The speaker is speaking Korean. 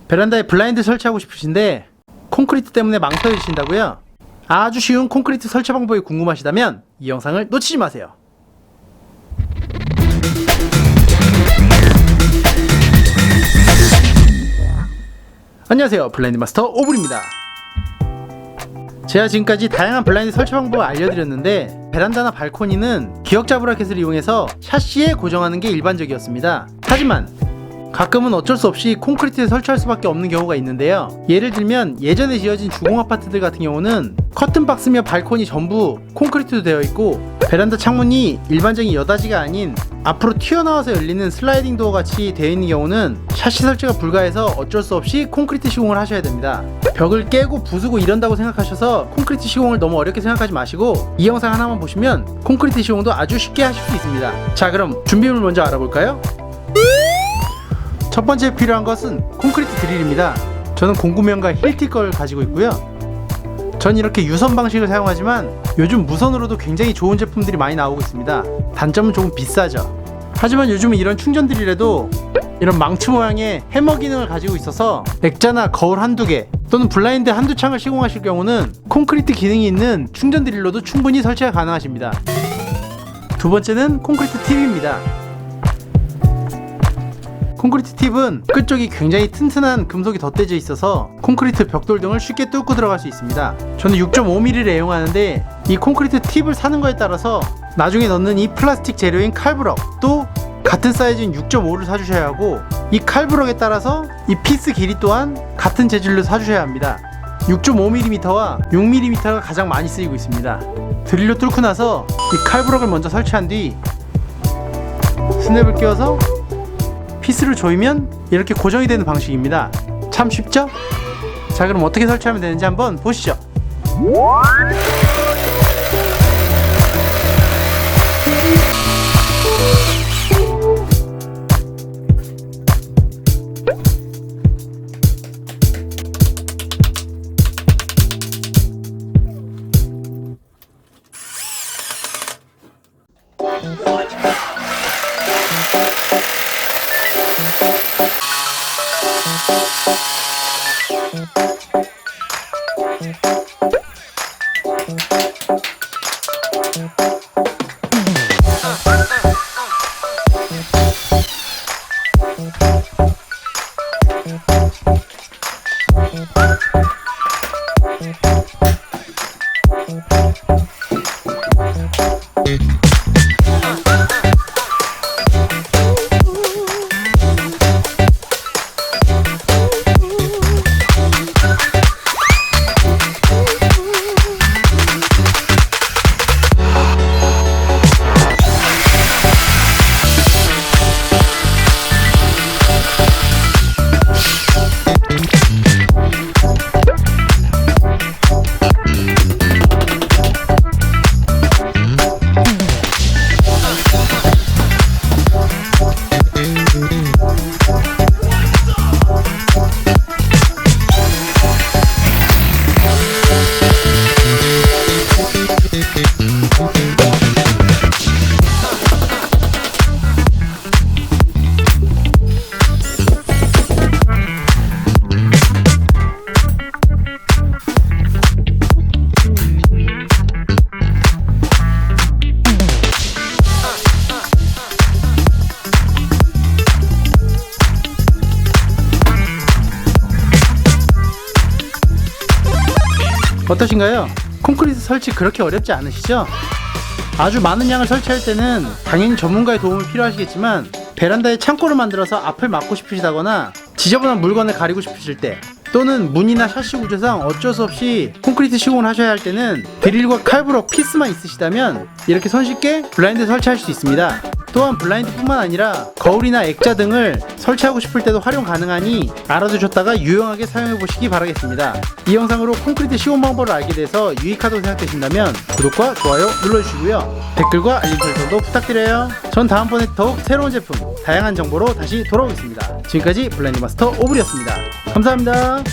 베란다에 블라인드 설치하고 싶으신데 콘크리트 때문에 망설이신다고요? 아주 쉬운 콘크리트 설치 방법이 궁금하시다면 이 영상을 놓치지 마세요. 안녕하세요, 블라인드 마스터 오블입니다. 제가 지금까지 다양한 블라인드 설치 방법을 알려드렸는데 베란다나 발코니는 기역자 브라켓을 이용해서 샤시에 고정하는 게 일반적이었습니다. 하지만 가끔은 어쩔 수 없이 콘크리트에 설치할 수밖에 없는 경우가 있는데요. 예를 들면 예전에 지어진 주공 아파트들 같은 경우는 커튼 박스며 발코니 전부 콘크리트로 되어 있고 베란다 창문이 일반적인 여닫이가 아닌 앞으로 튀어나와서 열리는 슬라이딩 도어 같이 되어 있는 경우는 샤시 설치가 불가해서 어쩔 수 없이 콘크리트 시공을 하셔야 됩니다. 벽을 깨고 부수고 이런다고 생각하셔서 콘크리트 시공을 너무 어렵게 생각하지 마시고 이 영상 하나만 보시면 콘크리트 시공도 아주 쉽게 하실 수 있습니다. 자, 그럼 준비물 먼저 알아볼까요? 첫 번째 필요한 것은 콘크리트 드릴입니다. 저는 공구면과 힐티 걸 가지고 있고요. 전 이렇게 유선 방식을 사용하지만 요즘 무선으로도 굉장히 좋은 제품들이 많이 나오고 있습니다. 단점은 조금 비싸죠. 하지만 요즘은 이런 충전 드릴에도 이런 망치 모양의 해머 기능을 가지고 있어서 액자나 거울 한두 개 또는 블라인드 한두 창을 시공하실 경우는 콘크리트 기능이 있는 충전 드릴로도 충분히 설치가 가능하십니다. 두 번째는 콘크리트 팁입니다. 콘크리트 팁은 끝쪽이 굉장히 튼튼한 금속이 덧대져 있어서 콘크리트 벽돌 등을 쉽게 뚫고 들어갈 수 있습니다. 저는 6.5mm를 애용하는데 이 콘크리트 팁을 사는 거에 따라서 나중에 넣는 이 플라스틱 재료인 칼브럭 또 같은 사이즈인 6.5를 사주셔야 하고 이 칼브럭에 따라서 이 피스 길이 또한 같은 재질로 사주셔야 합니다. 6.5mm와 6mm가 가장 많이 쓰이고 있습니다. 드릴로 뚫고 나서 이 칼브럭을 먼저 설치한 뒤 스냅을 끼워서 피스를 조이면 이렇게 고정이 되는 방식입니다. 참 쉽죠? 자, 그럼 어떻게 설치하면 되는지 한번 보시죠. 어떠신가요? 콘크리트 설치 그렇게 어렵지 않으시죠? 아주 많은 양을 설치할 때는 당연히 전문가의 도움이 필요하시겠지만 베란다에 창고를 만들어서 앞을 막고 싶으시다거나 지저분한 물건을 가리고 싶으실 때 또는 문이나 샤시 구조상 어쩔 수 없이 콘크리트 시공을 하셔야 할 때는 드릴과 칼브럭 피스만 있으시다면 이렇게 손쉽게 블라인드 설치할 수 있습니다. 또한 블라인드 뿐만 아니라 거울이나 액자 등을 설치하고 싶을 때도 활용 가능하니 알아두셨다가 유용하게 사용해 보시기 바라겠습니다. 이 영상으로 콘크리트 시공 방법을 알게 돼서 유익하다고 생각되신다면 구독과 좋아요 눌러주시고요. 댓글과 알림 설정도 부탁드려요. 전 다음번에 더욱 새로운 제품, 다양한 정보로 다시 돌아오겠습니다. 지금까지 블라인드 마스터 오블이었습니다. 감사합니다.